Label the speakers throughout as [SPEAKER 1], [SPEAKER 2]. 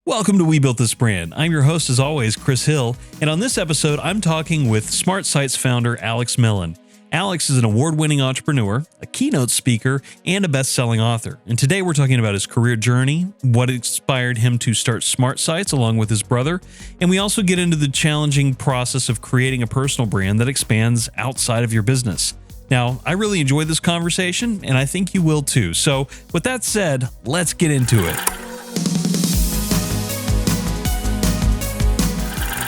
[SPEAKER 1] Welcome to We Built This Brand. I'm your host, as always, Chris Hill, and on this episode, I'm talking with Smart Sites founder Alex Melen. Alex is an award-winning entrepreneur, a keynote speaker, and a best-selling author. And today we're talking about his career journey, what inspired him to start Smart Sites along with his brother, and we also get into the challenging process of creating a personal brand that expands outside of your business. Now, I really enjoyed this conversation, and I think you will too. So, with that said, let's get into it.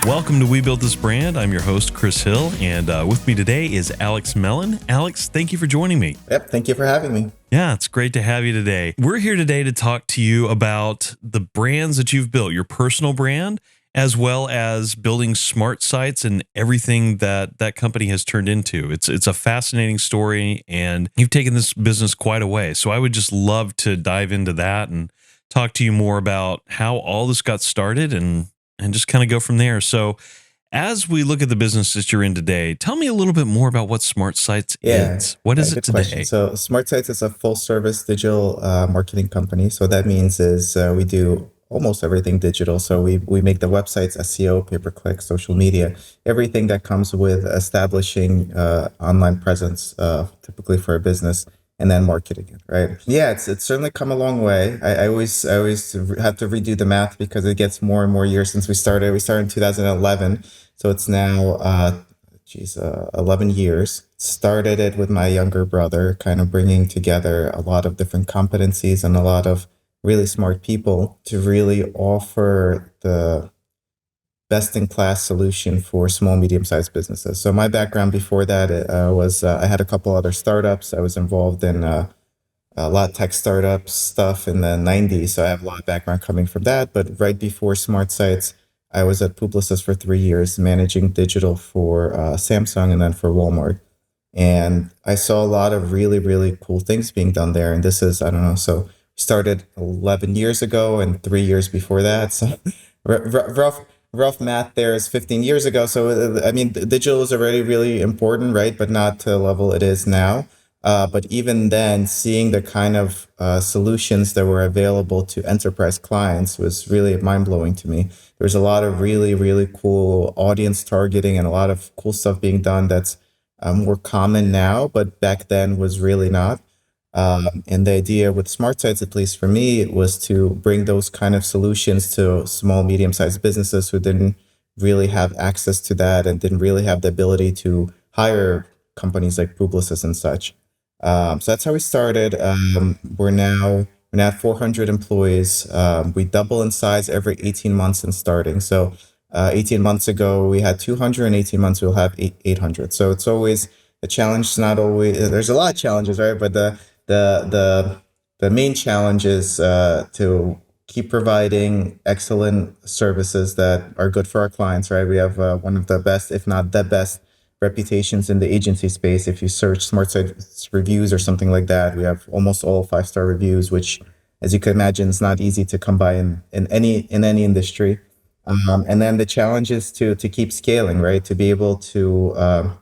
[SPEAKER 1] Welcome to We Built This Brand. I'm your host, Chris Hill, and with me today is Alex Melen. Alex, thank you for joining me.
[SPEAKER 2] Yep, thank you for having me.
[SPEAKER 1] Yeah, it's great to have you today. We're here today to talk to you about the brands that you've built, your personal brand, as well as building Smart Sites and everything that that company has turned into. It's a fascinating story, and you've taken this business quite a way. So I would just love to dive into that and talk to you more about how all this got started and just kind of go from there. So as we look at the business that you're in today, tell me a little bit more about what Smart Sites is. What is it today?
[SPEAKER 2] Question. So Smart Sites is a full service digital marketing company. So what that means is we do almost everything digital. So we make the websites, SEO, pay-per-click, social media, everything that comes with establishing online presence, typically for a business, and then marketing it, right? Yeah, it's certainly come a long way. I always have to redo the math because it gets more and more years since we started. We started in 2011, so it's now 11 years. Started it with my younger brother, kind of bringing together a lot of different competencies and a lot of really smart people to really offer the best-in-class solution for small, medium-sized businesses. So my background before that was I had a couple other startups. I was involved in a lot of tech startup stuff in the 90s. So I have a lot of background coming from that. But right before Smart Sites, I was at Publicis for 3 years, managing digital for Samsung and then for Walmart. And I saw a lot of really, really cool things being done there. And this is, so started 11 years ago and 3 years before that. So rough math there is 15 years ago. So, digital is already really important, right? But not to the level it is now. But even then, seeing the kind of solutions that were available to enterprise clients was really mind-blowing to me. There's a lot of really, really cool audience targeting and a lot of cool stuff being done that's more common now, but back then was really not. And the idea with Smart Sites, at least for me, was to bring those kind of solutions to small, medium-sized businesses who didn't really have access to that and didn't really have the ability to hire companies like Publicis and such. So that's how we started. We're now at 400 employees. We double in size every 18 months in starting. So 18 months ago, we had 200, and 18 months, we'll have 800. So it's always a challenge. It's not always, there's a lot of challenges, right? But the main challenge is to keep providing excellent services that are good for our clients, right? We have one of the best, if not the best, reputations in the agency space. If you search Smart Sites reviews or something like that, we have almost all 5-star reviews, which, as you can imagine, is not easy to come by in any industry. And then the challenge is to keep scaling, right? To be able to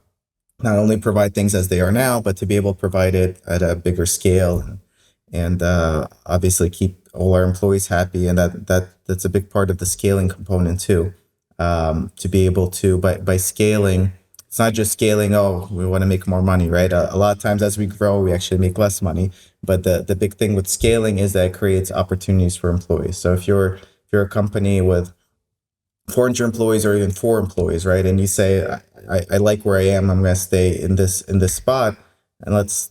[SPEAKER 2] not only provide things as they are now, but to be able to provide it at a bigger scale and obviously keep all our employees happy. And that's a big part of the scaling component too. To be able to, by scaling, it's not just scaling, we want to make more money, right? A lot of times as we grow, we actually make less money. But the big thing with scaling is that it creates opportunities for employees. So if you're a company with 400 employees or even 4 employees, right? And you say, I like where I am, I'm going to stay in this spot. And let's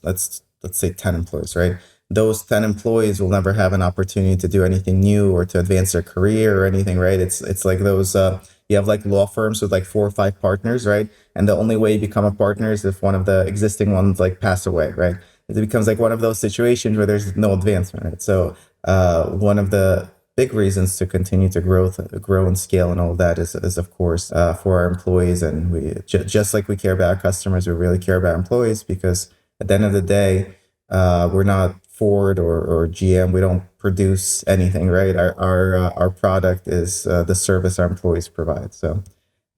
[SPEAKER 2] say 10 employees, right? Those 10 employees will never have an opportunity to do anything new or to advance their career or anything, right? It's like those, you have like law firms with like 4 or 5 partners, right? And the only way you become a partner is if one of the existing ones like pass away, right? It becomes like one of those situations where there's no advancement, right? So one of the big reasons to continue to grow and scale and all of that is of course for our employees, and we just like we care about our customers, we really care about employees, because at the end of the day, we're not Ford or GM. We don't produce anything, right? Our product is the service our employees provide. So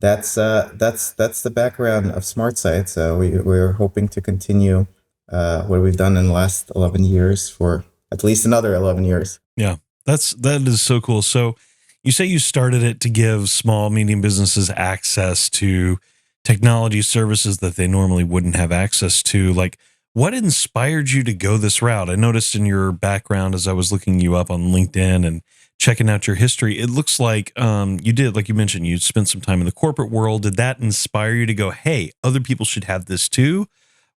[SPEAKER 2] that's the background of Smart Sites. We're hoping to continue what we've done in the last 11 years for at least another 11 years.
[SPEAKER 1] Yeah. That is so cool. So You say you started it to give small, medium businesses access to technology services that they normally wouldn't have access to. Like, what inspired you to go this route? I noticed in your background as I was looking you up on LinkedIn and checking out your history, it looks like you did, like you mentioned, you spent some time in the corporate world. Did that inspire you to go, hey, other people should have this too?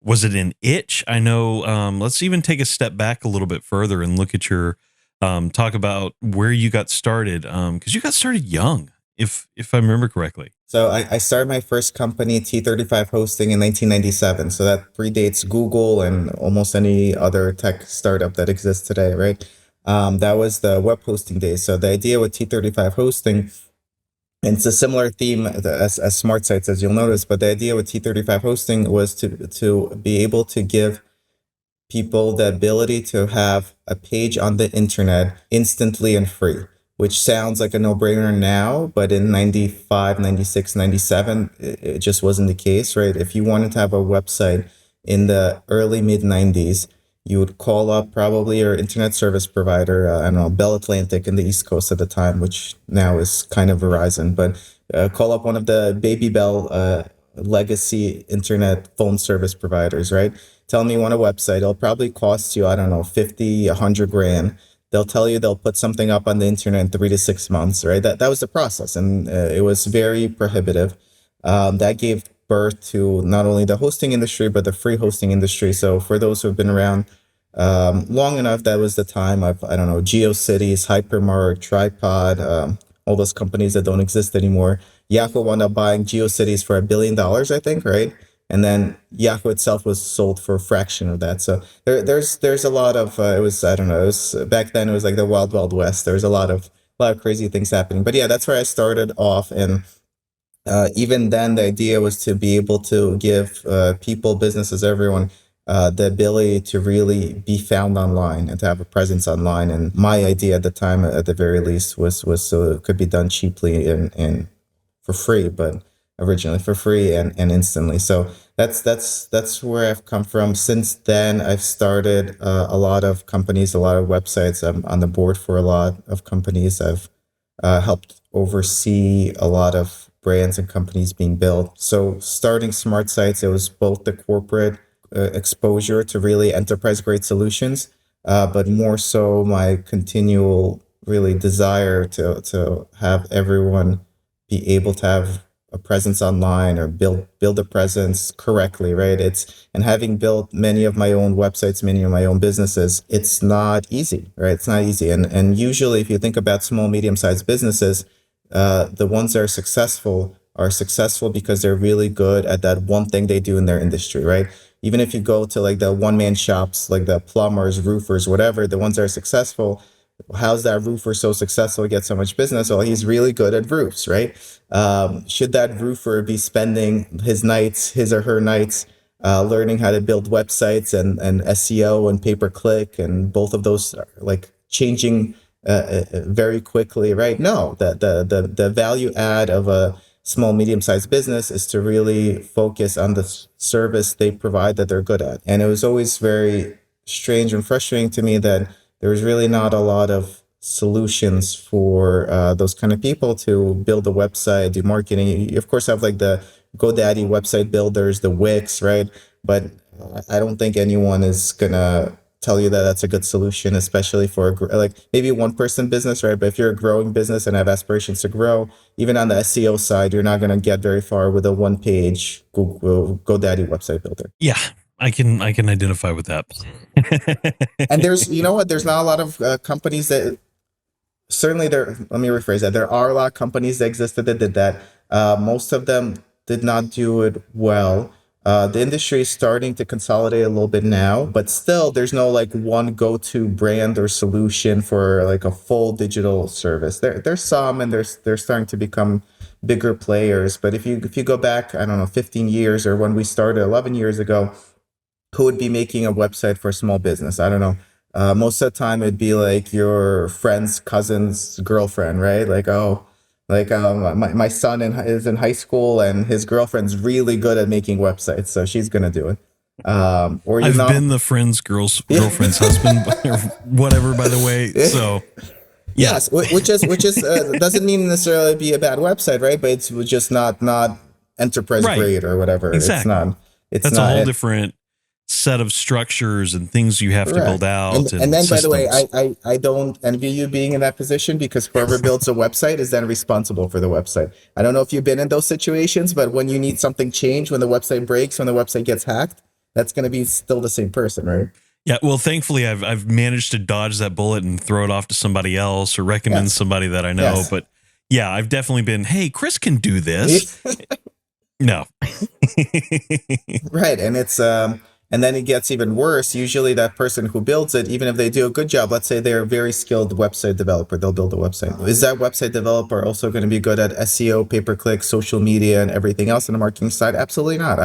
[SPEAKER 1] Was it an itch? I know. Let's even take a step back a little bit further and look at your talk about where you got started. Because you got started young, if I remember correctly.
[SPEAKER 2] So I started my first company, T35 Hosting, in 1997. So that predates Google and almost any other tech startup that exists today, right? That was the web hosting days. So the idea with T35 Hosting, and it's a similar theme as smart sites, as you'll notice, but the idea with T35 Hosting was to be able to give people the ability to have a page on the internet instantly and free, which sounds like a no-brainer now, but in 95, 96, 97, it just wasn't the case, right? If you wanted to have a website in the early mid 90s, you would call up probably your internet service provider, I don't know, Bell Atlantic in the East Coast at the time, which now is kind of Verizon, but call up one of the Baby Bell legacy internet phone service providers, right? Tell me you want a website. It'll probably cost you, I don't know, 50, 100 grand. They'll tell you they'll put something up on the internet in 3 to 6 months, right? That was the process, and it was very prohibitive. That gave birth to not only the hosting industry but the free hosting industry. So for those who have been around long enough, that was the time of, I don't know, GeoCities, Hypermark, Tripod, all those companies that don't exist anymore. Yahoo wound up buying GeoCities for $1 billion, I think, right? And then Yahoo itself was sold for a fraction of that. So there's a lot of it was, I don't know, it was back then, it was like the wild wild west. There's a lot of crazy things happening. But yeah, that's where I started off, and even then the idea was to be able to give people, businesses, everyone the ability to really be found online and to have a presence online. And my idea at the time, at the very least, was so it could be done cheaply and for free, but originally for free and instantly. So that's where I've come from. Since then, I've started a lot of companies, a lot of websites. I'm on the board for a lot of companies. I've helped oversee a lot of brands and companies being built. So starting Smart Sites, it was both the corporate exposure to really enterprise grade solutions, but more so my continual really desire to have everyone be able to have a presence online or build a presence correctly, right? It's and having built many of my own websites, many of my own businesses, it's not easy, right? It's not easy. And usually if you think about small, medium-sized businesses, the ones that are successful because they're really good at that one thing they do in their industry, right? Even if you go to like the one-man shops, like the plumbers, roofers, whatever, the ones that are successful, how's that roofer so successful, get so much business? Well, he's really good at roofs, right? Should that roofer be spending his or her nights, learning how to build websites and SEO and pay-per-click, and both of those are like changing very quickly, right? No, the value add of a small, medium-sized business is to really focus on the service they provide that they're good at. And it was always very strange and frustrating to me that there was really not a lot of solutions for those kind of people to build a website, do marketing. You, of course, have like the GoDaddy website builders, the Wix, right? But I don't think anyone is gonna tell you that that's a good solution, especially for like maybe one person business, right? But if you're a growing business and have aspirations to grow, even on the SEO side, you're not gonna get very far with a one page GoDaddy website builder.
[SPEAKER 1] Yeah, I can identify with that.
[SPEAKER 2] And there's, you know what, there's not a lot of companies that certainly there, let me rephrase that. There are a lot of companies that existed that did that. Most of them did not do it well. The industry is starting to consolidate a little bit now, but still there's no like one go-to brand or solution for like a full digital service. There's some, and they're starting to become bigger players. But if you go back, I don't know, 15 years, or when we started 11 years ago, who would be making a website for a small business? I don't know. Most of the time it'd be like your friend's cousin's girlfriend, right? Like, oh, like my son is in high school and his girlfriend's really good at making websites, so she's gonna do it. Or
[SPEAKER 1] I've been the friend's girlfriend's husband or whatever, by the way. So Yeah.
[SPEAKER 2] which is doesn't mean necessarily be a bad website, right? But it's just not enterprise
[SPEAKER 1] Right.
[SPEAKER 2] grade or whatever. It's
[SPEAKER 1] Exactly.
[SPEAKER 2] not. It's
[SPEAKER 1] That's a
[SPEAKER 2] not.
[SPEAKER 1] whole different set of structures and things you have to build
[SPEAKER 2] Correct.
[SPEAKER 1] out
[SPEAKER 2] And
[SPEAKER 1] and
[SPEAKER 2] then, by the way,
[SPEAKER 1] systems.
[SPEAKER 2] I don't envy you being in that position, because whoever builds a website is then responsible for the website. I don't know if you've been in those situations, but when you need something changed, when the website breaks, when the website gets hacked, that's going to be still the same person, right?
[SPEAKER 1] Yeah, well, thankfully, I've managed to dodge that bullet and throw it off to somebody else or recommend
[SPEAKER 2] Yes.
[SPEAKER 1] somebody that I know.
[SPEAKER 2] Yes.
[SPEAKER 1] But yeah, I've definitely been, hey, Chris can do this. No.
[SPEAKER 2] Right. And then it gets even worse. Usually that person who builds it, even if they do a good job, let's say they're a very skilled website developer, they'll build a website. Is that website developer also going to be good at SEO, pay-per-click, social media, and everything else on the marketing side? Absolutely not.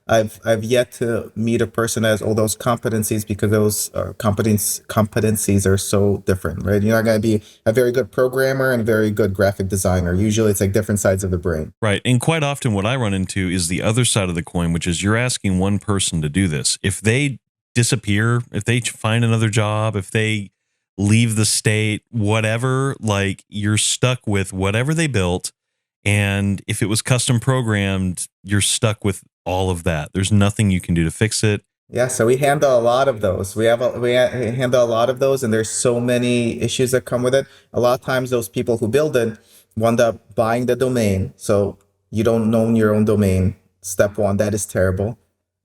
[SPEAKER 2] I've yet to meet a person that has all those competencies, because those competencies are so different, right? You're not going to be a very good programmer and a very good graphic designer. Usually it's like different sides of the brain.
[SPEAKER 1] Right. And quite often, what I run into is the other side of the coin, which is you're asking one person to do this. If they disappear, if they find another job, if they leave the state, whatever, like you're stuck with whatever they built. And if it was custom programmed, you're stuck with all of that. There's nothing you can do to fix it.
[SPEAKER 2] Yeah, so we handle a lot of those. We handle a lot of those, and there's so many issues that come with it. A lot of times, those people who build it wind up buying the domain, so you don't own your own domain. Step one, that is terrible.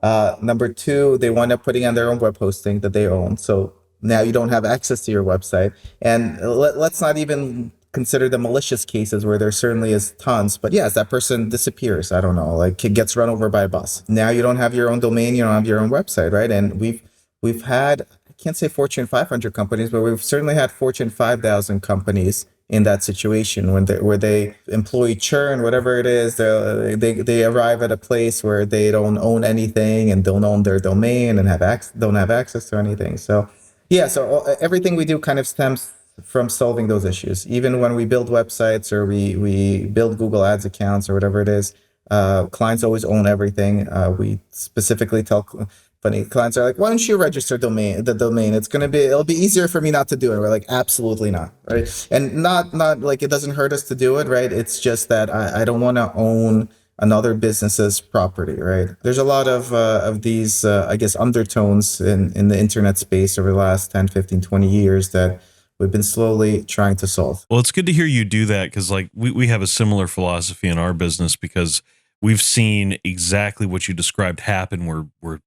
[SPEAKER 2] Number two, they wind up putting on their own web hosting that they own, so now you don't have access to your website. And let's not even consider the malicious cases, where there certainly is tons. But yes, that person disappears. I don't know, like it gets run over by a bus. Now you don't have your own domain, you don't have your own website, right? And we've had, I can't say Fortune 500 companies, but we've certainly had Fortune 5,000 companies in that situation, when where they employee churn, whatever it is, they arrive at a place where they don't own anything and don't own their domain and don't have access to anything. So yeah, so everything we do kind of stems from solving those issues. Even when we build websites, or we build Google Ads accounts or whatever it is, clients always own everything. We specifically tell funny clients are like, why don't you register the domain? It'll be easier for me not to do it. We're like, absolutely not, right? And not like it doesn't hurt us to do it, right? It's just that I don't want to own another business's property, right? There's a lot of these, I guess, undertones in the internet space over the last 10, 15, 20 years that we've been slowly trying to solve.
[SPEAKER 1] Well, it's good to hear you do that, because like we have a similar philosophy in our business, because we've seen exactly what you described happen, where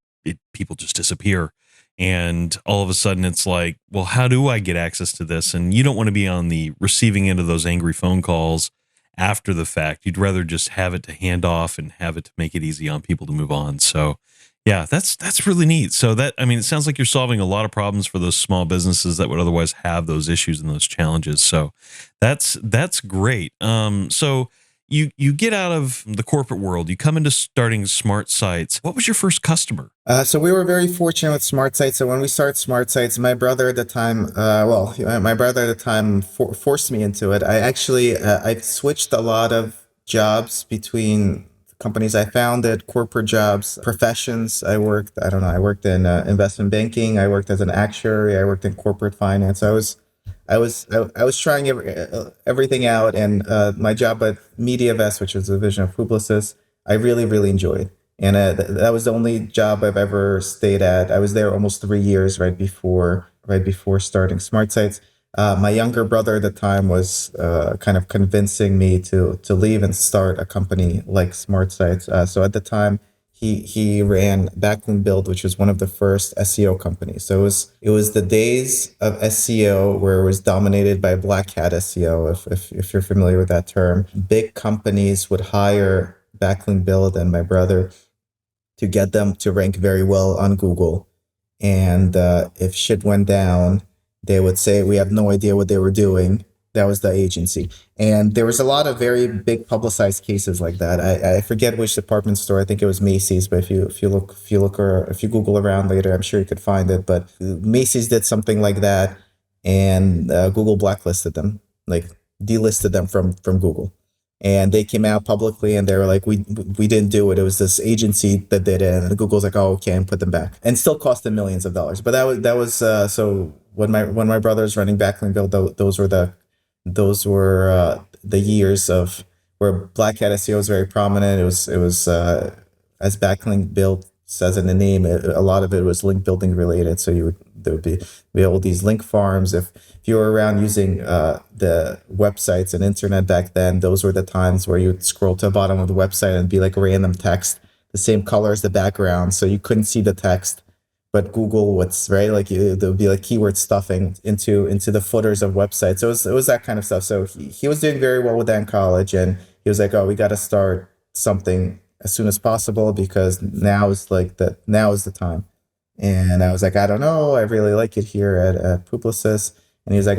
[SPEAKER 1] people just disappear. And all of a sudden it's like, well, how do I get access to this? And you don't want to be on the receiving end of those angry phone calls after the fact. You'd rather just have it to hand off and have it to make it easy on people to move on. So yeah, that's really neat. So that, I mean, it sounds like you're solving a lot of problems for those small businesses that would otherwise have those issues and those challenges. So that's great. So you get out of the corporate world, you come into starting smart sites. What was your first customer?
[SPEAKER 2] So we were very fortunate with Smart Sites. So when we started Smart Sites, my brother at the time, my brother at the time forced me into it. I switched a lot of jobs between companies I founded, corporate jobs, professions. I worked in investment banking. I worked as an actuary. I worked in corporate finance. I was trying everything out, and my job at MediaVest, which was a division of Publicis, I really, really enjoyed. And that was the only job I've ever stayed at. I was there almost 3 years right before starting Smart Sites. My younger brother at the time was kind of convincing me to leave and start a company like Smart Sites. So at the time, he ran Backlink Build, which was one of the first SEO companies. So it was the days of SEO where it was dominated by black hat SEO. If you're familiar with that term, big companies would hire Backlink Build and my brother to get them to rank very well on Google. And if shit went down, they would say, we have no idea what they were doing. That was the agency. And there was a lot of very big publicized cases like that. I forget which department store. I think it was Macy's, but if you Google around later, I'm sure you could find it. But Macy's did something like that, and Google blacklisted them, like delisted them from Google. And they came out publicly and they were like, we didn't do it. It was this agency that did it. And Google's like, oh, okay, and put them back. And still cost them millions of dollars. But that was so when my brother was running Backlink Build, those were the those were the years of where Black Hat SEO was very prominent. It was as backlink build says in the name, a lot of it was link building related. So there would be all these link farms. If you were around using the websites and internet back then, those were the times where you would scroll to the bottom of the website and be like random text, the same color as the background, so you couldn't see the text. But Google, what's right, like there would be like keyword stuffing into the footers of websites. So it was that kind of stuff. So he was doing very well with that in college, and he was like, "Oh, we got to start something as soon as possible because now is the time." And I was like, "I don't know. I really like it here at Publicis." And he was like,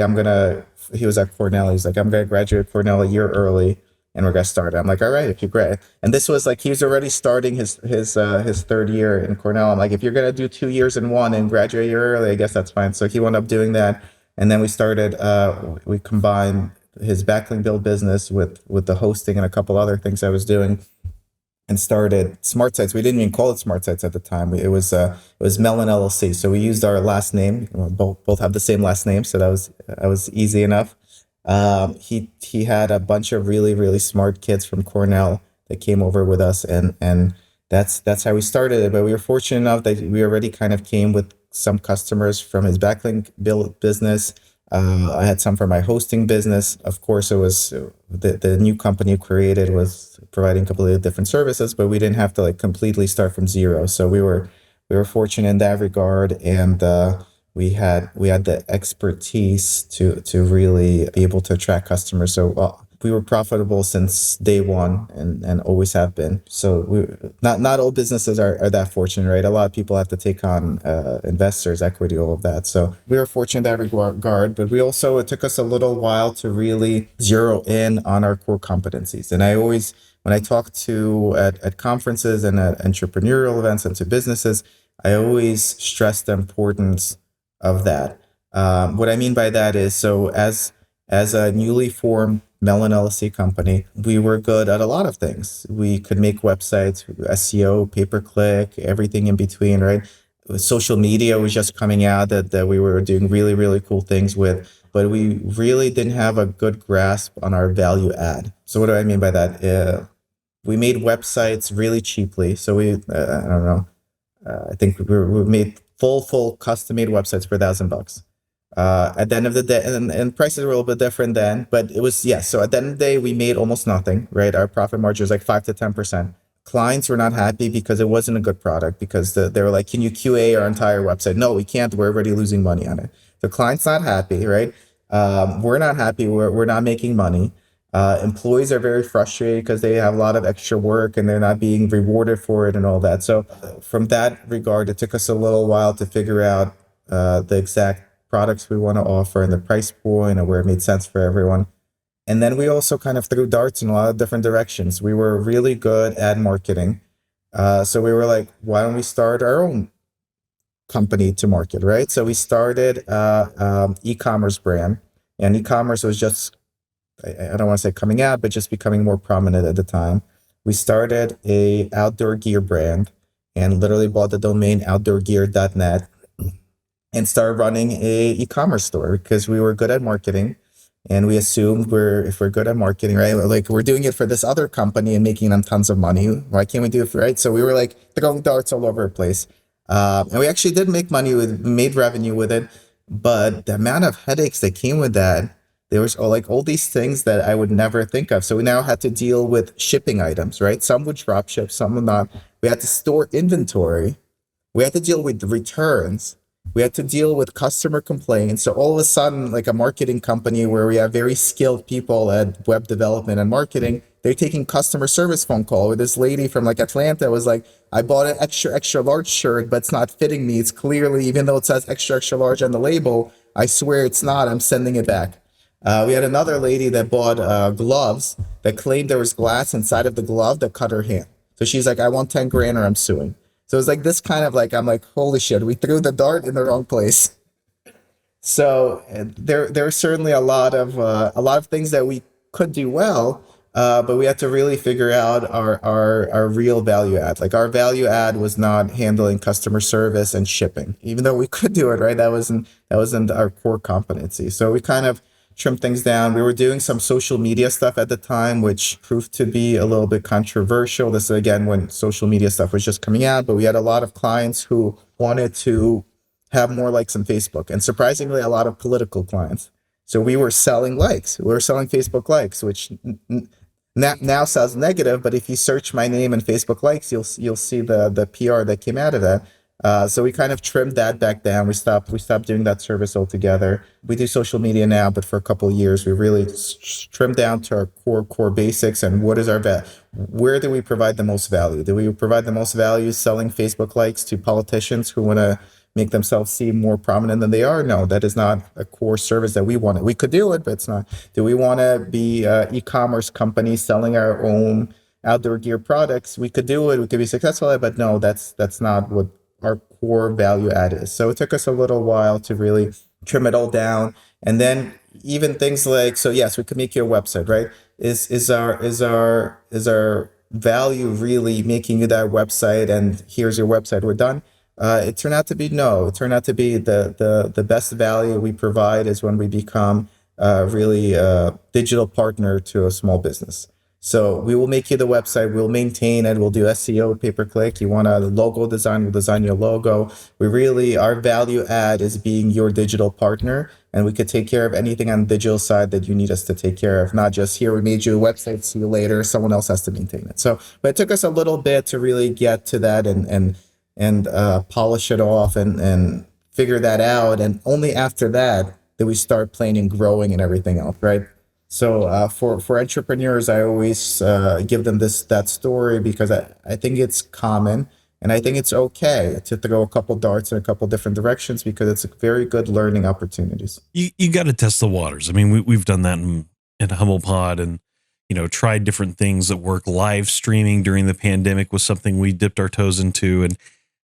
[SPEAKER 2] he was at Cornell. He's like, "I'm gonna graduate Cornell a year early, and we're gonna start." I'm like, "All right, if you grad." And this was like he was already starting his third year in Cornell. I'm like, "If you're gonna do 2 years in one and graduate a year early, I guess that's fine." So he wound up doing that, and then we combined his backlink build business with the hosting and a couple other things I was doing, and started Smart Sites. We didn't even call it Smart Sites at the time. It was Melen LLC. So we used our last name. Well, both have the same last name, so that was easy enough. He had a bunch of really really smart kids from Cornell that came over with us, and that's how we started it. But we were fortunate enough that we already kind of came with some customers from his backlink build business. I had some for my hosting business. Of course, it was the new company we created was providing completely different services, but we didn't have to like completely start from zero. So we were fortunate in that regard, and we had the expertise to really be able to attract customers. So we were profitable since day one, and always have been. So not all businesses are that fortunate, right? A lot of people have to take on investors, equity, all of that. So we were fortunate in that regard, but it took us a little while to really zero in on our core competencies. And when I talk at conferences and at entrepreneurial events and to businesses, I always stress the importance of that. What I mean by that is, so as a newly formed Melen LLC company, we were good at a lot of things. We could make websites, SEO, pay-per-click, everything in between, right? Social media was just coming out that we were doing really, really cool things with, but we really didn't have a good grasp on our value add. So what do I mean by that? We made websites really cheaply. So I don't know, I think we made full custom made websites for $1,000. At the end of the day, and prices were a little bit different then, but it was, yeah. So at the end of the day, we made almost nothing, right? Our profit margin was like 5 to 10%. Clients were not happy because it wasn't a good product, because they were like, "Can you QA our entire website?" No, we can't. We're already losing money on it. The client's not happy, right? We're not happy. We're not making money. Employees are very frustrated because they have a lot of extra work and they're not being rewarded for it and all that. So from that regard, it took us a little while to figure out the exact products we want to offer and the price point and where it made sense for everyone. And then we also kind of threw darts in a lot of different directions. We were really good at marketing. So we were like, why don't we start our own company to market, right? So we started e-commerce brand, and e-commerce was just, I don't want to say coming out, but just becoming more prominent at the time. We started a outdoor gear brand and literally bought the domain outdoorgear.net and started running a e-commerce store because we were good at marketing, and we assumed if we're good at marketing, right? Like, we're doing it for this other company and making them tons of money. Why can't we do it right? So we were like throwing darts all over the place. And we actually did make money made revenue with it, but the amount of headaches that came with that, there was all these things that I would never think of. So we now had to deal with shipping items, right? Some would drop ship, some would not. We had to store inventory. We had to deal with the returns. We had to deal with customer complaints. So all of a sudden, like a marketing company where we have very skilled people at web development and marketing, they're taking customer service phone call with this lady from like Atlanta was like, "I bought an extra large shirt, but it's not fitting me. It's clearly, even though it says extra large on the label, I swear it's not. I'm sending it back." We had another lady that bought gloves that claimed there was glass inside of the glove that cut her hand. So she's like, "I want 10 grand or I'm suing." So it's like this kind of like, I'm like, holy shit, we threw the dart in the wrong place. So there are certainly a lot of things that we could do well, but we had to really figure out our real value add. Like, our value add was not handling customer service and shipping, even though we could do it, right? That wasn't our core competency. So we kind of trim things down. We were doing some social media stuff at the time, which proved to be a little bit controversial. This is again when social media stuff was just coming out, but we had a lot of clients who wanted to have more likes on Facebook, and surprisingly, a lot of political clients. So we were selling likes. We were selling Facebook likes, which now sounds negative, but if you search my name and Facebook likes, you'll see the PR that came out of that. So we kind of trimmed that back down. We stopped doing that service altogether. We do social media now, but for a couple of years, we really trimmed down to our core basics. And what is where do we provide the most value? Do we provide the most value selling Facebook likes to politicians who want to make themselves seem more prominent than they are? No, that is not a core service that we want. We could do it, but it's not. Do we want to be an e-commerce company selling our own outdoor gear products? We could do it. We could be successful at it, but no, that's not what our core value add is. So it took us a little while to really trim it all down. And then even things like, so yes, we could make you a website, right? Is our value really making you that website and here's your website, we're done? It turned out to be no. It turned out to be the best value we provide is when we become really a digital partner to a small business. So we will make you the website, we'll maintain it, we'll do SEO, pay-per-click. You want a logo design, we'll design your logo. Our value add is being your digital partner, and we could take care of anything on the digital side that you need us to take care of, not just here, we made you a website, see you later, someone else has to maintain it. So, but it took us a little bit to really get to that and polish it off and figure that out. And only after that did we start playing and growing and everything else, right? So for entrepreneurs, I always give them that story because I think it's common and I think it's okay to throw a couple darts in a couple different directions because it's very good learning opportunities.
[SPEAKER 1] You got to test the waters. I mean, we've done that in Humble Pod and, tried different things that work. Live streaming during the pandemic was something we dipped our toes into and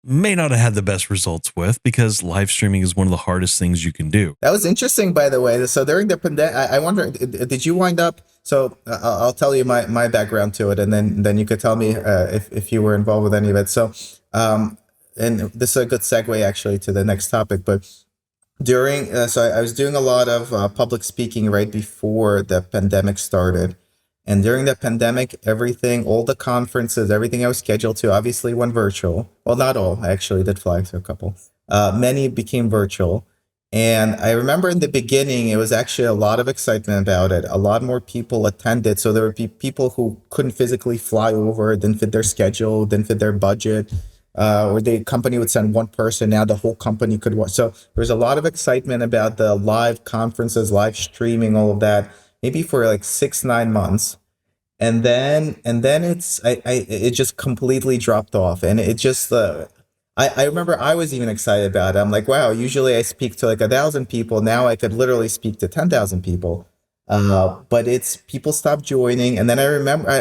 [SPEAKER 1] may not have had the best results with because live streaming is one of the hardest things you can do.
[SPEAKER 2] That was interesting, by the way. So during the pandemic, I wonder, did you wind up? So I'll tell you my background to it, and then you could tell me if you were involved with any of it. So, and this is a good segue actually to the next topic. But so I was doing a lot of public speaking right before the pandemic started. And during the pandemic, all the conferences, everything I was scheduled to obviously went virtual. Well, not all, I actually did fly to a couple. Many became virtual. And I remember in the beginning, it was actually a lot of excitement about it. A lot more people attended. So there would be people who couldn't physically fly over, didn't fit their schedule, didn't fit their budget. Or the company would send one person, now the whole company could watch. So there's a lot of excitement about the live conferences, live streaming, all of that. Maybe for like 6-9 months, and then it just completely dropped off, and it just I remember I was even excited about it. I'm like, wow, usually I speak to like 1,000 people, now I could literally speak to 10,000 people. But it's people stopped joining, and then I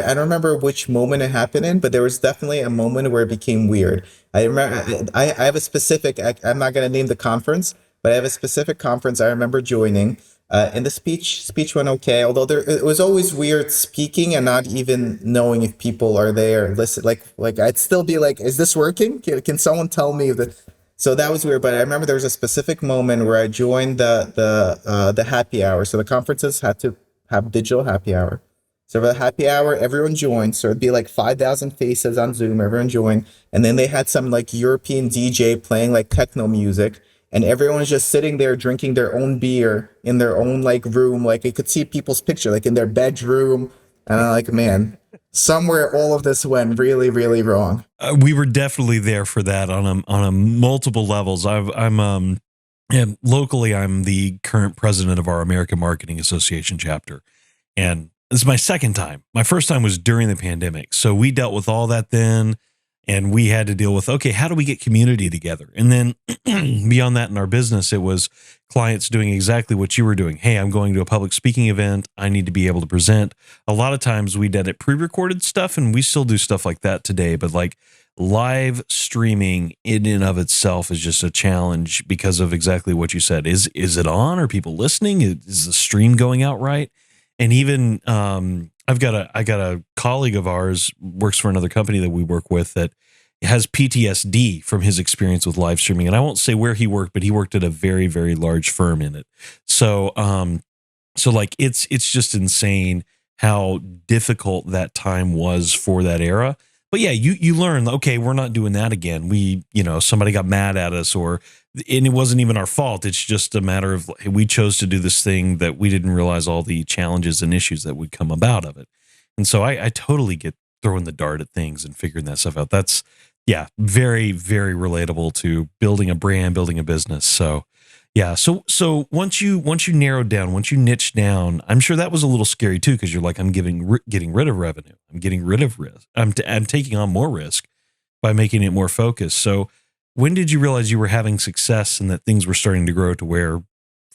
[SPEAKER 2] don't remember which moment it happened in, but there was definitely a moment where it became weird. I remember I have a specific. I'm not going to name the conference, but I have a specific conference I remember joining. And the speech went okay, although it was always weird speaking and not even knowing if people are there. Listen, like I'd still be like, is this working? Can someone tell me that? So that was weird. But I remember there was a specific moment where I joined the happy hour. So the conferences had to have digital happy hour. So for the happy hour, everyone joined. So it'd be like 5,000 faces on Zoom. Everyone joined, and then they had some like European DJ playing like techno music. And everyone was just sitting there drinking their own beer in their own like room. Like you could see people's picture, like in their bedroom. And I'm like, man, somewhere all of this went really, really wrong.
[SPEAKER 1] We were definitely there for that on a multiple levels. And locally, I'm the current president of our American Marketing Association chapter. And this is my second time. My first time was during the pandemic. So we dealt with all that then. And we had to deal with, okay, how do we get community together? And then beyond that in our business, it was clients doing exactly what you were doing. Hey, I'm going to a public speaking event. I need to be able to present. A lot of times we did it pre-recorded stuff, and we still do stuff like that today. But like live streaming in and of itself is just a challenge because of exactly what you said. Is it on? Are people listening? Is the stream going out right? And even I got a colleague of ours, works for another company that we work with, that has PTSD from his experience with live streaming. And I won't say where he worked, but he worked at a very, very large firm in it. So So like it's just insane how difficult that time was for that era. But yeah, you learn, okay, we're not doing that again. Somebody got mad at us, and it wasn't even our fault. It's just a matter of, hey, we chose to do this thing that we didn't realize all the challenges and issues that would come about of it. And so I totally get throwing the dart at things and figuring that stuff out. That's, yeah, very, very relatable to building a brand, building a business. So yeah. So once you narrowed down, once you niched down, I'm sure that was a little scary too, because you're like, I'm getting rid of revenue. I'm getting rid of risk. I'm taking on more risk by making it more focused. So when did you realize you were having success and that things were starting to grow to where,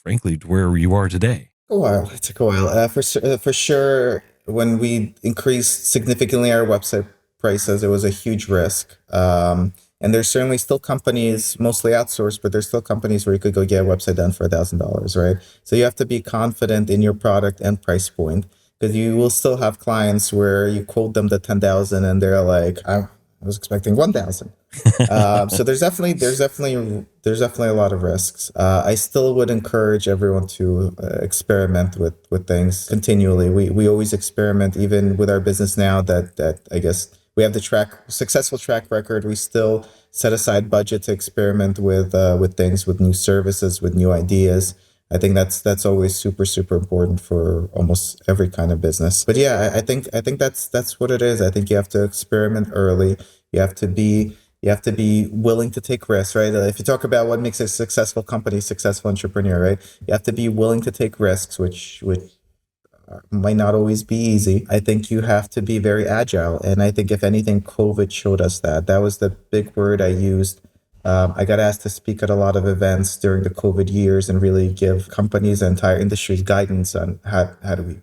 [SPEAKER 1] frankly, to where you are today?
[SPEAKER 2] A while. It took a while. For sure, when we increased significantly our website prices, it was a huge risk. And there's certainly still companies, mostly outsourced, but there's still companies where you could go get a website done for $1,000, right? So you have to be confident in your product and price point, because you will still have clients where you quote them the 10,000 and they're like, I was expecting 1,000. So there's definitely a lot of risks. I still would encourage everyone to experiment with things continually. We always experiment, even with our business now. That I guess we have the successful track record. We still set aside budget to experiment with things, with new services, with new ideas. I think that's always super important for almost every kind of business. But yeah, I think that's what it is. I think you have to experiment early. You have to be you have to be willing to take risks, right? If you talk about what makes a successful company, successful entrepreneur, right? You have to be willing to take risks, which might not always be easy. I think you have to be very agile, and I think if anything, COVID showed us that. That was the big word I used. I got asked to speak at a lot of events during the COVID years and really give companies and entire industries guidance on how do we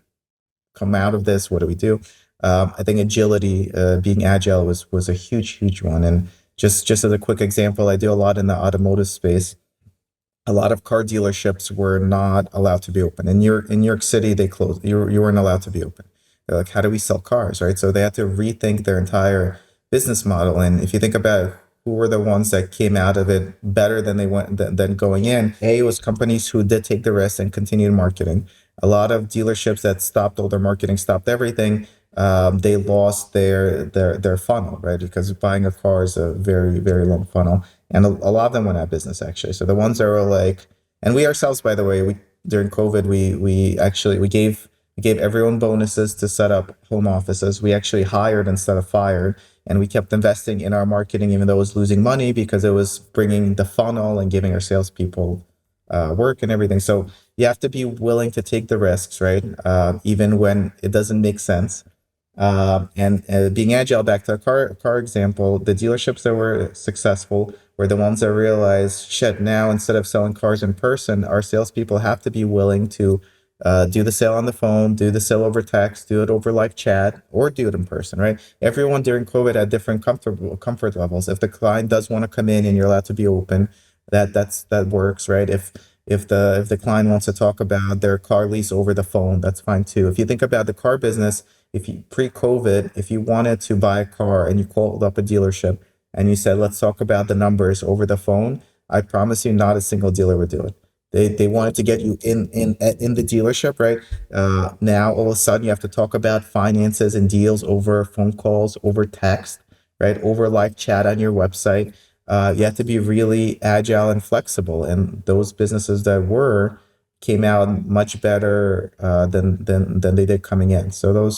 [SPEAKER 2] come out of this? What do we do? I think agility, being agile, was a huge one. And just as a quick example, I do a lot in the automotive space. A lot of car dealerships were not allowed to be open. In New York City, they closed. You weren't allowed to be open. They're like, how do we sell cars, right? So they had to rethink their entire business model. And if you think about who were the ones that came out of it better than they went than going in, A, was companies who did take the risk and continued marketing. A lot of dealerships that stopped all their marketing, stopped everything. They lost their funnel, right? Because buying a car is a very long funnel, and a lot of them went out of business actually. So the ones that were like, and we ourselves, by the way, we during COVID, we gave everyone bonuses to set up home offices. We actually hired instead of fired, and we kept investing in our marketing, even though it was losing money, because it was bringing the funnel and giving our salespeople work and everything. So you have to be willing to take the risks, right? Even when it doesn't make sense. And being agile, back to the car example, the dealerships that were successful were the ones that realized, shit, now instead of selling cars in person, our salespeople have to be willing to do the sale on the phone, do the sale over text, do it over live chat, or do it in person, right? Everyone during COVID had different comfort levels. If the client does want to come in and you're allowed to be open, that works, right? If the client wants to talk about their car lease over the phone, that's fine too. If you think about the car business, if you pre-COVID, if you wanted to buy a car and you called up a dealership and you said, let's talk about the numbers over the phone, I promise you not a single dealer would do it. They wanted to get you in the dealership, right? Now all of a sudden you have to talk about finances and deals over phone calls, over text, right? Over live chat on your website. You have to be really agile and flexible. And those businesses that came out much better than they did coming in. So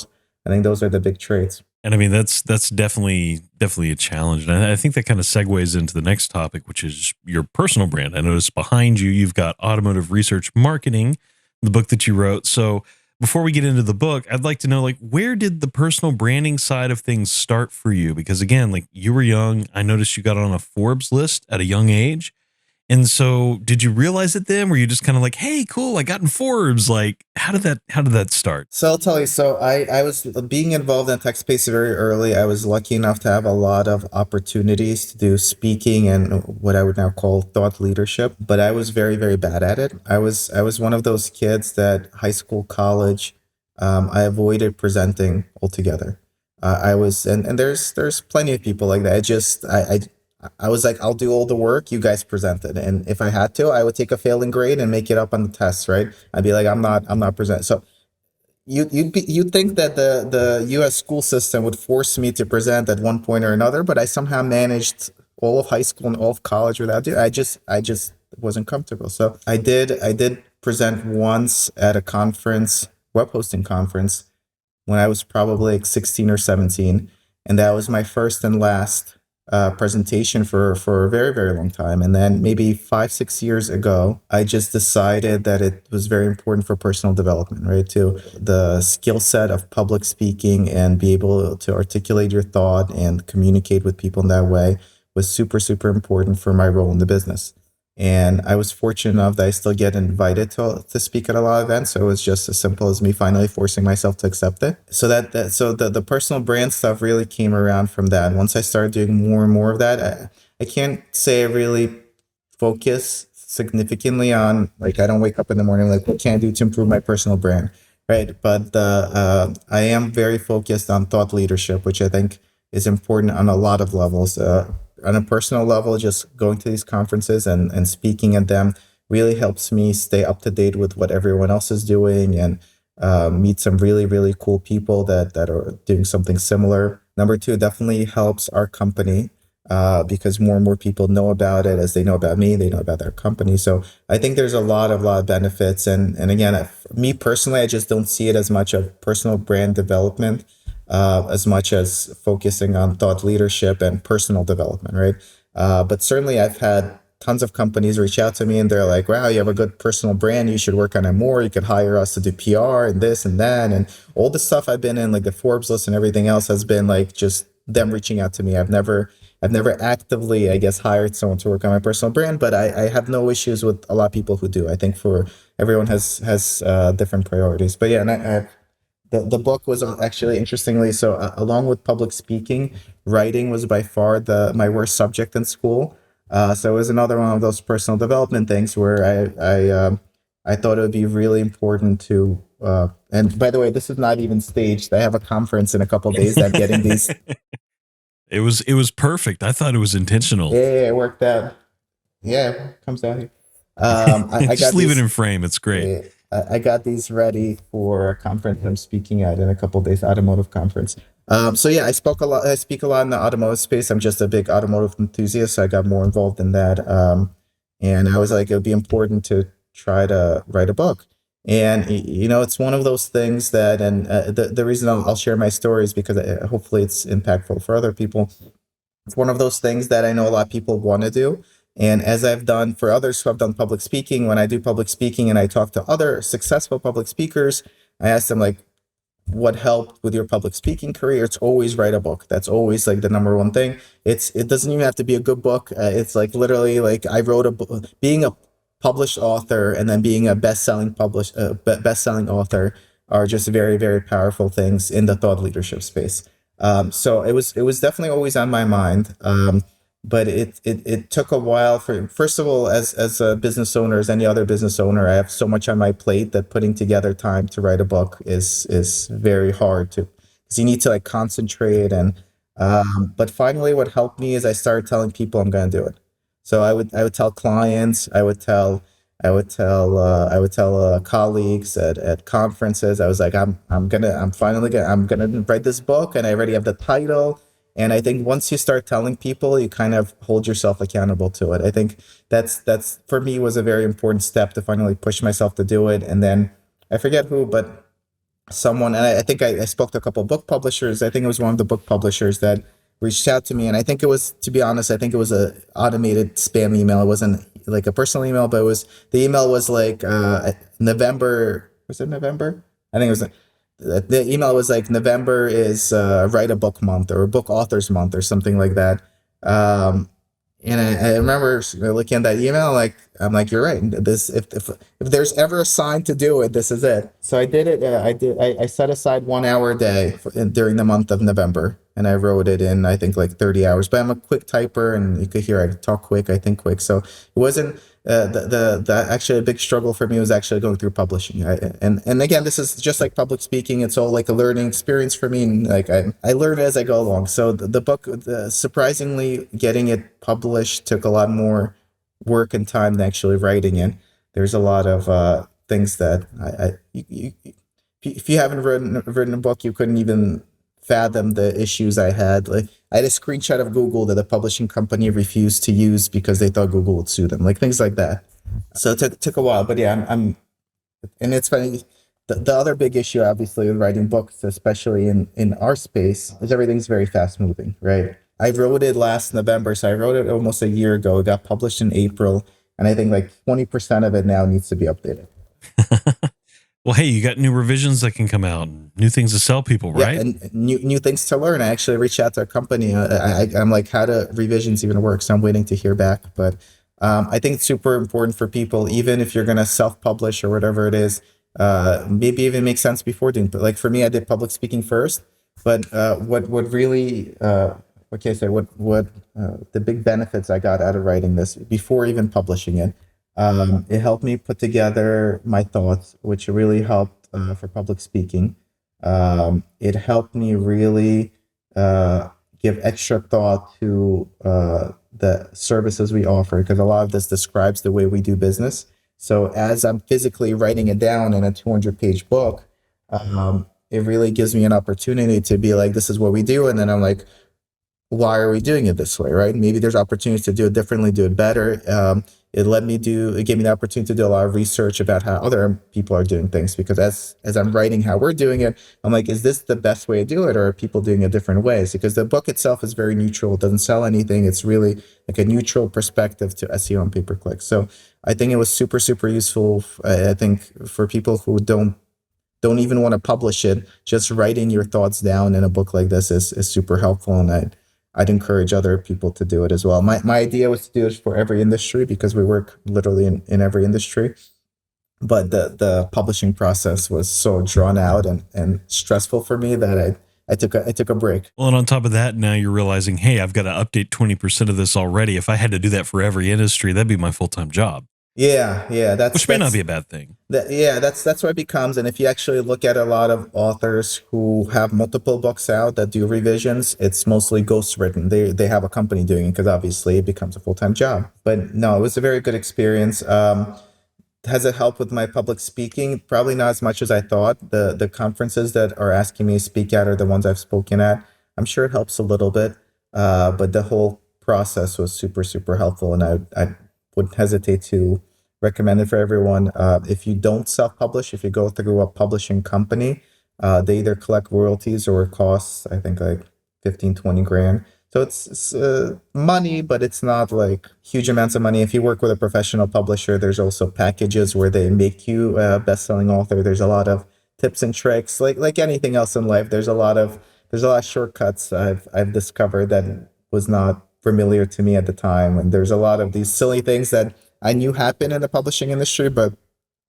[SPEAKER 2] I think those are the big traits.
[SPEAKER 1] And I mean, that's definitely a challenge. And I think that kind of segues into the next topic, which is your personal brand. I noticed behind you, you've got Automotive Research Marketing, the book that you wrote. So before we get into the book, I'd like to know, like, where did the personal branding side of things start for you? Because again, like, you were young. I noticed you got on a Forbes list at a young age. And so did you realize it then? Were you just kind of like, hey, cool, I got in Forbes? Like, how did that start?
[SPEAKER 2] So I'll tell you. So I was being involved in tech space very early. I was lucky enough to have a lot of opportunities to do speaking and what I would now call thought leadership. But I was very bad at it. I was one of those kids that high school, college, I avoided presenting altogether. I was, and there's plenty of people like that. I I was like, I'll do all the work, you guys present it. And if I had to, I would take a failing grade and make it up on the tests, right? I'd be like, I'm not present. So you'd think that the U.S. school system would force me to present at one point or another, but I somehow managed all of high school and all of college without doing. I just wasn't comfortable. So I did present once at a conference, web hosting conference, when I was probably like 16 or 17. And that was my first and last presentation for a very, very long time. And then maybe 5, 6 years ago, I just decided that it was very important for personal development, right? To the skill set of public speaking and be able to articulate your thought and communicate with people in that way was super, super important for my role in the business. And I was fortunate enough that I still get invited to speak at a lot of events. So it was just as simple as me finally forcing myself to accept it. So so the personal brand stuff really came around from that. Once I started doing more and more of that, I can't say I really focus significantly on, like, I don't wake up in the morning like, what can I do to improve my personal brand, right? But I am very focused on thought leadership, which I think is important on a lot of levels. On a personal level, just going to these conferences and speaking at them really helps me stay up to date with what everyone else is doing and meet some really, really cool people that are doing something similar. Number two, definitely helps our company because more and more people know about it. As they know about me, they know about their company. So I think there's a lot of benefits. And again, me personally, I just don't see it as much of personal brand development as much as focusing on thought leadership and personal development, right? But certainly, I've had tons of companies reach out to me and they're like, wow, you have a good personal brand. You should work on it more. You could hire us to do PR and this and that. And all the stuff I've been in, like the Forbes list and everything else, has been like just them reaching out to me. I've never actively, I guess, hired someone to work on my personal brand, but I have no issues with a lot of people who do. I think for everyone has different priorities. But yeah, and the book was actually interestingly so along with public speaking, writing was by far the my worst subject in school. So it was another one of those personal development things where I thought it would be really important to and by the way, this is not even staged. I have a conference in a couple of days that I'm getting these.
[SPEAKER 1] It was perfect. I thought it was intentional.
[SPEAKER 2] Yeah, it worked out. Yeah, it comes down here. I
[SPEAKER 1] Just
[SPEAKER 2] got
[SPEAKER 1] leave it
[SPEAKER 2] these.
[SPEAKER 1] in frame. It's great.
[SPEAKER 2] I got these ready for a conference I'm speaking at in a couple of days, automotive conference. So yeah, I spoke a lot. I speak a lot in the automotive space. I'm just a big automotive enthusiast, so I got more involved in that. And I was like, it would be important to try to write a book. And you know, it's one of those things that, and the reason I'll share my story is because hopefully it's impactful for other people. It's one of those things that I know a lot of people want to do. And as I've done for others who have done public speaking, when I do public speaking and I talk to other successful public speakers, I ask them like, what helped with your public speaking career? It's always write a book. That's always like the number one thing. It doesn't even have to be a good book. It's like literally like I wrote a book. Being a published author and then being a best selling author are just very, very powerful things in the thought leadership space. So it was definitely always on my mind. But it took a while for, first of all, as a business owner, as any other business owner, I have so much on my plate that putting together time to write a book is very hard to, because you need to like concentrate. And but finally what helped me is I started telling people I'm going to do it. So I would tell clients, I would tell colleagues at conferences. I was like, I'm finally gonna, I'm gonna write this book, and I already have the title. And I think once you start telling people, you kind of hold yourself accountable to it. I think that's for me was a very important step to finally push myself to do it. And then I forget who, but someone, and I think I spoke to a couple of book publishers. I think it was one of the book publishers that reached out to me, and I think it was, to be honest, I think it was a automated spam email. It wasn't like a personal email, but it was, the email was like November. Was it November? I think it was. The email was like, November is write a book month or book authors month or something like that. And I remember looking at that email, like, I'm like, you're right. This, if there's ever a sign to do it, this is it. So I did it. I set aside 1 hour a day during the month of November, and I wrote it in, I think, like 30 hours. But I'm a quick typer, and you could hear I talk quick, I think quick. So it wasn't. the actually a big struggle for me was actually going through publishing. And again, this is just like public speaking. It's all like a learning experience for me, and like I learn as I go along. So the book, surprisingly, getting it published took a lot more work and time than actually writing it. There's a lot of things that if you haven't written a book, you couldn't even fathom the issues I had. Like I had a screenshot of Google that the publishing company refused to use because they thought Google would sue them, like things like that. So it took a while, but yeah, and it's funny. The other big issue, obviously, with writing books, especially in our space, is everything's very fast moving, right? I wrote it last November, so I wrote it almost a year ago. It got published in April, and I think like 20% of it now needs to be updated.
[SPEAKER 1] Well, hey, you got new revisions that can come out, new things to sell people,
[SPEAKER 2] Yeah,
[SPEAKER 1] right?
[SPEAKER 2] and new things to learn. I actually reached out to a company. I'm like, how do revisions even work? So I'm waiting to hear back. But I think it's super important for people, even if you're going to self-publish or whatever it is. Maybe even makes sense before doing. But like for me, I did public speaking first. But what really what can I say? What the big benefits I got out of writing this before even publishing it. It helped me put together my thoughts, which really helped for public speaking. It helped me really give extra thought to the services we offer, because a lot of this describes the way we do business. So as I'm physically writing it down in a 200-page book, it really gives me an opportunity to be like, this is what we do. And then I'm like, why are we doing it this way, right? Maybe there's opportunities to do it differently, do it better. It gave me the opportunity to do a lot of research about how other people are doing things, because as I'm writing how we're doing it, I'm like, is this the best way to do it, or are people doing it different ways? Because the book itself is very neutral. It doesn't sell anything. It's really like a neutral perspective to SEO and pay-per-click. So I think it was super, super useful. I think for people who don't even want to publish it, just writing your thoughts down in a book like this is super helpful. And I'd encourage other people to do it as well. My idea was to do it for every industry, because we work literally in every industry. But the publishing process was so drawn out and stressful for me that I took a break.
[SPEAKER 1] Well, and on top of that, now you're realizing, hey, I've got to update 20% of this already. If I had to do that for every industry, that'd be my full-time job.
[SPEAKER 2] Yeah,
[SPEAKER 1] Which may not be a bad thing.
[SPEAKER 2] That's what it becomes. And if you actually look at a lot of authors who have multiple books out that do revisions, it's mostly ghostwritten. They have a company doing it, because obviously it becomes a full-time job. But no, it was a very good experience. Has it helped with my public speaking? Probably not as much as I thought. The conferences that are asking me to speak at are the ones I've spoken at. I'm sure it helps a little bit, but the whole process was super, super helpful, and I wouldn't hesitate to recommend it for everyone. If you don't self-publish, if you go through a publishing company, they either collect royalties or it costs, I think, like 15, 20 grand. So it's money, but it's not like huge amounts of money. If you work with a professional publisher, there's also packages where they make you a best-selling author. There's a lot of tips and tricks, like anything else in life. There's a lot of shortcuts I've discovered that was not familiar to me at the time. And there's a lot of these silly things that I knew happen in the publishing industry, but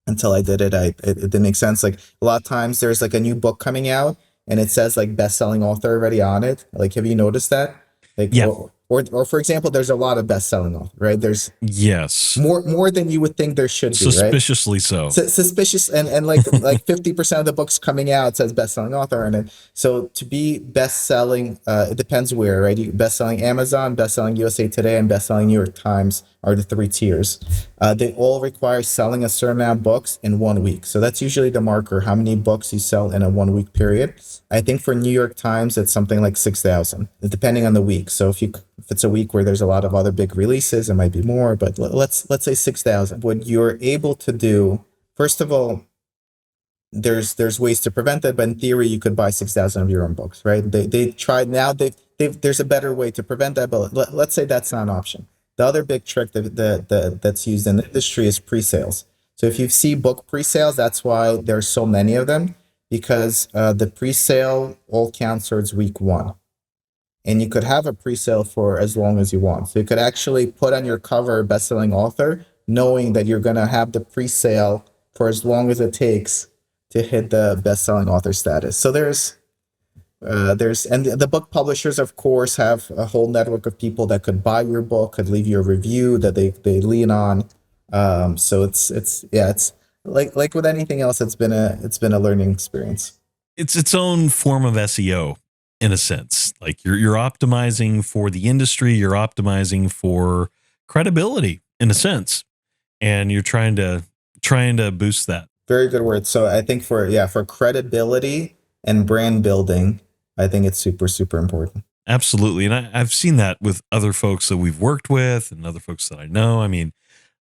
[SPEAKER 2] until I did it, it didn't make sense. Like a lot of times there's like a new book coming out and it says like best-selling author already on it. Like, have you noticed that? Like,
[SPEAKER 1] Yeah.
[SPEAKER 2] or for example, there's a lot of best-selling author, right? There's
[SPEAKER 1] Yes.
[SPEAKER 2] more than you would think there should be, right?
[SPEAKER 1] Suspiciously so.
[SPEAKER 2] Suspicious, and like 50% of the books coming out says best-selling author, and so to be best-selling, it depends where, right? Best-selling Amazon, best-selling USA Today, and best-selling New York Times are the three tiers. They all require selling a certain amount of books in 1 week. So that's usually the marker, how many books you sell in a 1 week period. I think for New York Times, it's something like 6,000, depending on the week. So if it's a week where there's a lot of other big releases, it might be more, but let's say 6,000. What you're able to do, first of all, there's ways to prevent that, but in theory, you could buy 6,000 of your own books, right? They tried now. There's a better way to prevent that, but let's say that's not an option. The other big trick that's used in the industry is pre-sales. So if you see book pre-sales, that's why there's so many of them, because the pre-sale all counts towards week one. And you could have a pre-sale for as long as you want. So you could actually put on your cover best-selling author, knowing that you're going to have the pre-sale for as long as it takes to hit the best-selling author status. So there's and the book publishers, of course, have a whole network of people that could buy your book, could leave you a review that they lean on. So it's like with anything else, it's been a learning experience.
[SPEAKER 1] It's its own form of SEO in a sense. Like you're optimizing for the industry, you're optimizing for credibility in a sense, and you're trying to boost that.
[SPEAKER 2] Very good word. So I think for credibility and brand building, I think it's super, super important.
[SPEAKER 1] Absolutely. And I've seen that with other folks that we've worked with and other folks that I know. I mean,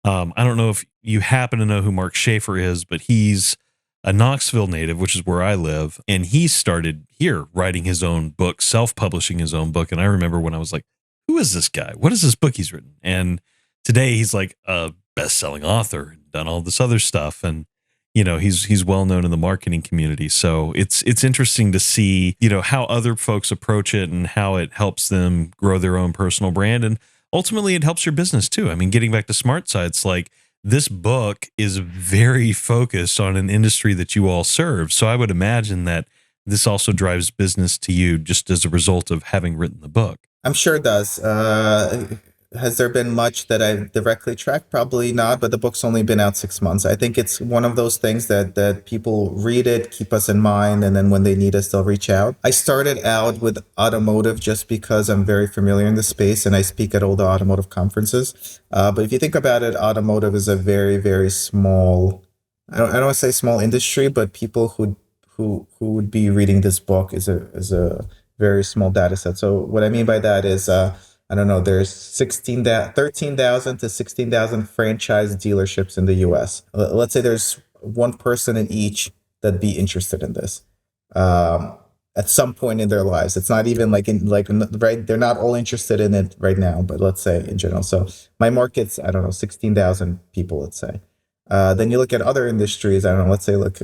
[SPEAKER 1] I don't know if you happen to know who Mark Schaefer is, but he's a Knoxville native, which is where I live. And he started here writing his own book, self publishing his own book. And I remember when I was like, who is this guy? What is this book he's written? And today he's like a best selling author and done all this other stuff. And he's well known in the marketing community. So it's interesting to see, how other folks approach it and how it helps them grow their own personal brand. And ultimately it helps your business too. I mean, getting back to smart sites, like this book is very focused on an industry that you all serve. So I would imagine that this also drives business to you just as a result of having written the book.
[SPEAKER 2] I'm sure it does. Has there been much that I've directly tracked? Probably not, but the book's only been out 6 months. I think it's one of those things that people read it, keep us in mind, and then when they need us, they'll reach out. I started out with automotive just because I'm very familiar in the space and I speak at all the automotive conferences. But if you think about it, automotive is a very, very small, I don't want to say small industry, but people who would be reading this book is a very small data set. So what I mean by that is, I don't know, there's 13,000 to 16,000 franchise dealerships in the US. Let's say there's one person in each that'd be interested in this at some point in their lives. It's not even right. They're not all interested in it right now, but let's say in general. So my market's, I don't know, 16,000 people, let's say. Then you look at other industries. I don't know. Let's say look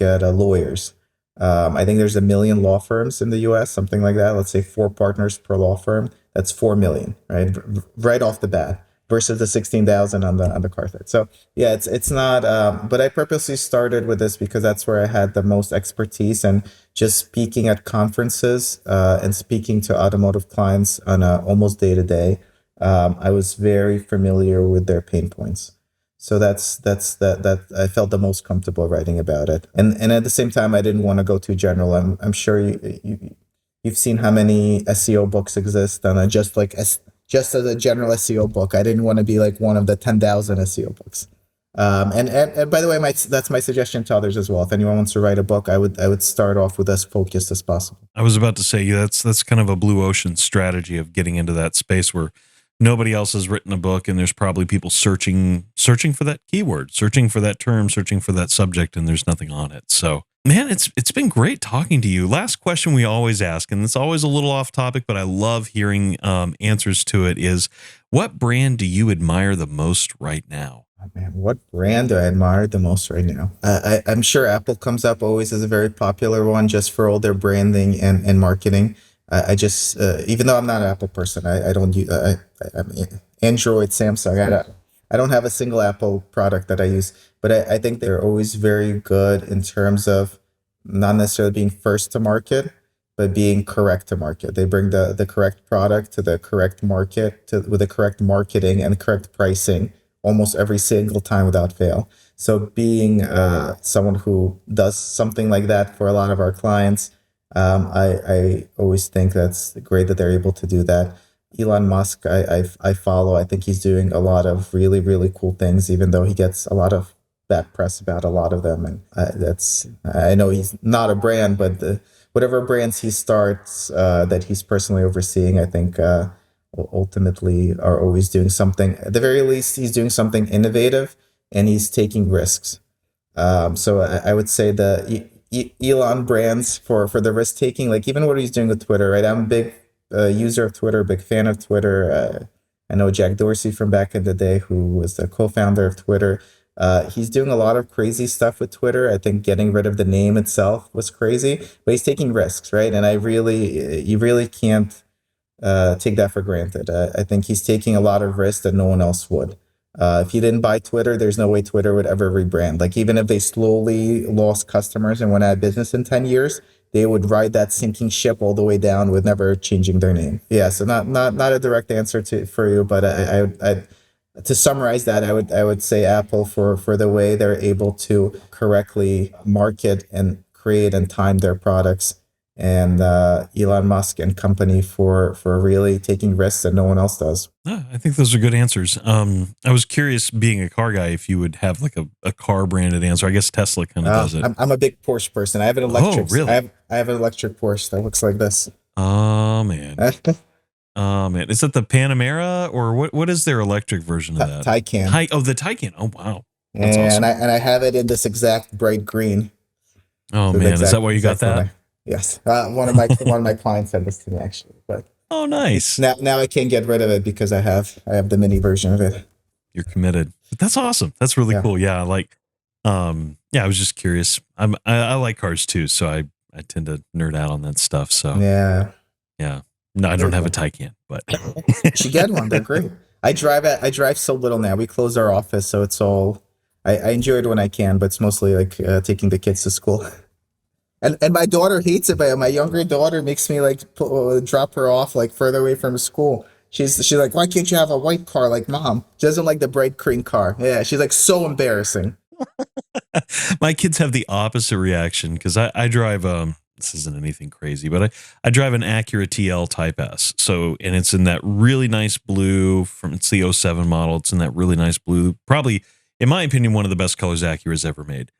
[SPEAKER 2] at lawyers. I think there's 1 million law firms in the U.S., something like that. Let's say 4 partners per law firm. That's 4 million, right? Right off the bat, versus the 16,000 on the card. So yeah, it's not. But I purposely started with this because that's where I had the most expertise, and just speaking at conferences and speaking to automotive clients on a almost day to day. I was very familiar with their pain points. So that I felt the most comfortable writing about it, and at the same time, I didn't want to go too general. I'm sure you've seen how many SEO books exist, and just as a general SEO book, I didn't want to be like one of the 10,000 SEO books. And by the way, that's my suggestion to others as well. If anyone wants to write a book, I would start off with as focused as possible.
[SPEAKER 1] I was about to say, yeah, that's kind of a blue ocean strategy of getting into that space where nobody else has written a book, and there's probably people searching for that keyword, searching for that term, searching for that subject, and there's nothing on it. So, man, it's been great talking to you. Last question we always ask, and it's always a little off topic, but I love hearing answers to it, is what brand do you admire the most right now?
[SPEAKER 2] Oh, man, what brand do I admire the most right now? I'm sure Apple comes up always as a very popular one, just for all their branding and marketing. I just, even though I'm not an Apple person, I don't use, I'm Android, Samsung. I don't have a single Apple product that I use, but I think they're always very good in terms of not necessarily being first to market, but being correct to market. They bring the correct product to the correct market with the correct marketing and correct pricing almost every single time without fail. So being someone who does something like that for a lot of our clients, I always think that's great that they're able to do that. Elon Musk, I follow. I think he's doing a lot of really, really cool things, even though he gets a lot of bad press about a lot of them. And I know he's not a brand, but whatever brands he starts that he's personally overseeing, I think ultimately are always doing something. At the very least, he's doing something innovative and he's taking risks. So I would say the Elon brands for the risk taking, like even what he's doing with Twitter, right? I'm a big user of Twitter, big fan of Twitter. I know Jack Dorsey from back in the day, who was the co-founder of Twitter. He's doing a lot of crazy stuff with Twitter. I think getting rid of the name itself was crazy, but he's taking risks, right? And you really can't take that for granted. I think he's taking a lot of risks that no one else would. If you didn't buy Twitter, there's no way Twitter would ever rebrand. Like even if they slowly lost customers and went out of business in 10 years, they would ride that sinking ship all the way down with never changing their name. Yeah, so not a direct answer for you, but To summarize that, I would say Apple for the way they're able to correctly market and create and time their products, and Elon Musk and company for really taking risks that no one else does.
[SPEAKER 1] I think those are good answers. I was curious, being a car guy, if you would have like a car branded answer. I guess Tesla kind of does it.
[SPEAKER 2] I'm a big Porsche person. I have an
[SPEAKER 1] Oh,
[SPEAKER 2] electric.
[SPEAKER 1] really?
[SPEAKER 2] I have an electric Porsche that looks like this.
[SPEAKER 1] Oh man. Oh man. Is that the Panamera, or what is their electric version of that?
[SPEAKER 2] Taycan.
[SPEAKER 1] Oh, the Taycan. Oh wow. That's
[SPEAKER 2] And
[SPEAKER 1] awesome.
[SPEAKER 2] I have it in this exact bright green.
[SPEAKER 1] Oh
[SPEAKER 2] So the
[SPEAKER 1] man, is
[SPEAKER 2] exact-
[SPEAKER 1] that why you got
[SPEAKER 2] exact one
[SPEAKER 1] that?
[SPEAKER 2] I- yes. One of my clients sent this to me actually, but
[SPEAKER 1] Oh, nice.
[SPEAKER 2] now I can't get rid of it because I have the mini version of it.
[SPEAKER 1] You're committed. But that's awesome. That's really
[SPEAKER 2] Yeah.
[SPEAKER 1] cool. Yeah, like, yeah, I was just curious. I like cars too, so I tend to nerd out on that stuff. So
[SPEAKER 2] Yeah.
[SPEAKER 1] yeah. No, I don't have a Taycan, but
[SPEAKER 2] You should get one. They're great. I drive so little now. We closed our office, so it's all. I enjoy it when I can, but it's mostly like taking the kids to school. And my daughter hates it. But my younger daughter makes me like drop her off like further away from school. She's like, why can't you have a white car like mom? She doesn't like the bright green car. Yeah, she's like so embarrassing.
[SPEAKER 1] my kids have the opposite reaction because I drive this isn't anything crazy, but I drive an Acura TL Type S. So, and it's in that really nice blue it's the '07 model. It's in that really nice blue, probably in my opinion one of the best colors Acura's ever made.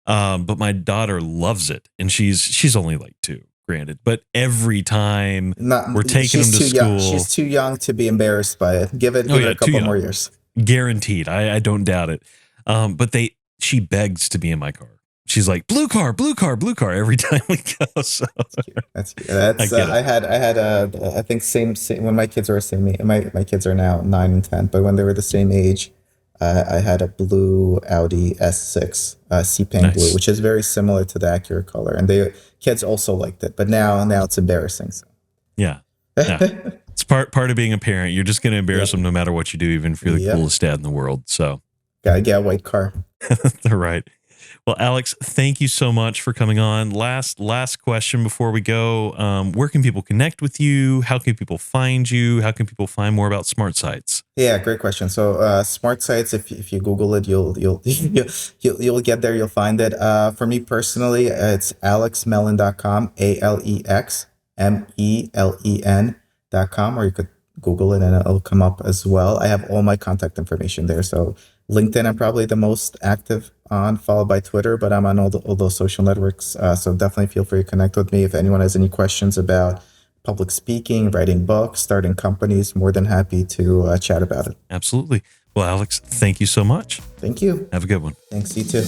[SPEAKER 1] But my daughter loves it, and she's only like 2, granted, but every time we're taking them to school,
[SPEAKER 2] she's too young to be embarrassed by it. Give it a couple more years.
[SPEAKER 1] Guaranteed. I don't doubt it. But she begs to be in my car. She's like, blue car, blue car, blue car every time we go. So
[SPEAKER 2] That's cute. I had I think same when my kids were the same age. My kids are now 9 and 10, but when they were the same age, I had a blue Audi S6 C-Paint blue, which is very similar to the Acura color, and the kids also liked it. But now it's embarrassing. So.
[SPEAKER 1] Yeah. It's part of being a parent. You're just going to embarrass them no matter what you do, even if you're the coolest dad in the world. So
[SPEAKER 2] gotta get a white car.
[SPEAKER 1] Right. Well, Alex, thank you so much for coming on. Last question before we go. Where can people connect with you? How can people find you? How can people find more about Smart Sites?
[SPEAKER 2] Yeah, great question. So Smart Sites, if you Google it, you'll you'll get there. You'll find it. For me personally, it's alexmelen.com, ALEXMELEN.com, or you could Google it and it'll come up as well. I have all my contact information there. So LinkedIn, I'm probably the most active on, followed by Twitter, but I'm on all those social networks. So definitely feel free to connect with me. If anyone has any questions about public speaking, writing books, starting companies, more than happy to chat about it.
[SPEAKER 1] Absolutely. Well, Alex, thank you so much.
[SPEAKER 2] Thank you.
[SPEAKER 1] Have a good one.
[SPEAKER 2] Thanks, you too.